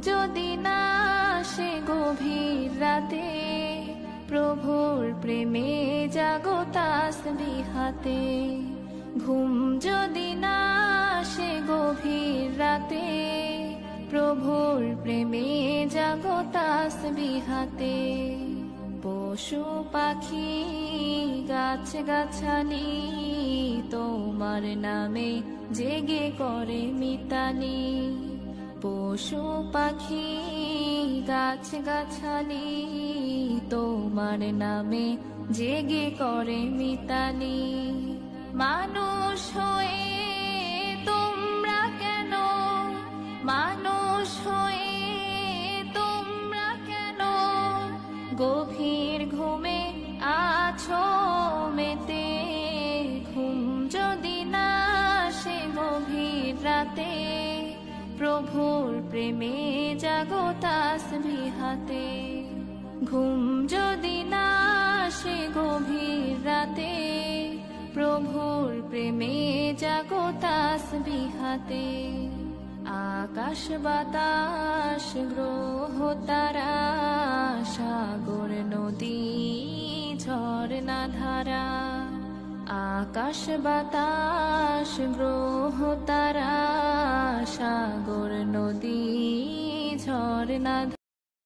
যদি না আসে গভীর রাতে, প্রভুর প্রেমে জাগো তাসবিহাতে। ঘুম যদি না আসে গভীর রাতে, প্রভুর প্রেমে জাগো তাসবিহাতে। পশু পাখি গাছ গাছালি তোমার নামে জেগে করে মিতালি। পশু পাখি গাছ গাছালি তোমার নামে জেগে করে মিতালি। মানুষ হয়ে তোমরা কেন, মানুষ হয়ে তোমরা কেন গভীর ঘুমে আছো মেতে। ঘুম যদি না আসে গভীর রাতে, প্রভুর প্রেমে জাগো তাসবিহাতে। ঘুম যদি না আসে গভীর রাতে, প্রভুর প্রেমে জাগো তাসবিহাতে। আকাশ বাতাস গ্রহ তারা, সাগর নদী ঝরনা ধারা। আকাশ বাতাস গ্রহ তারা, সাগর নদী ঝরনা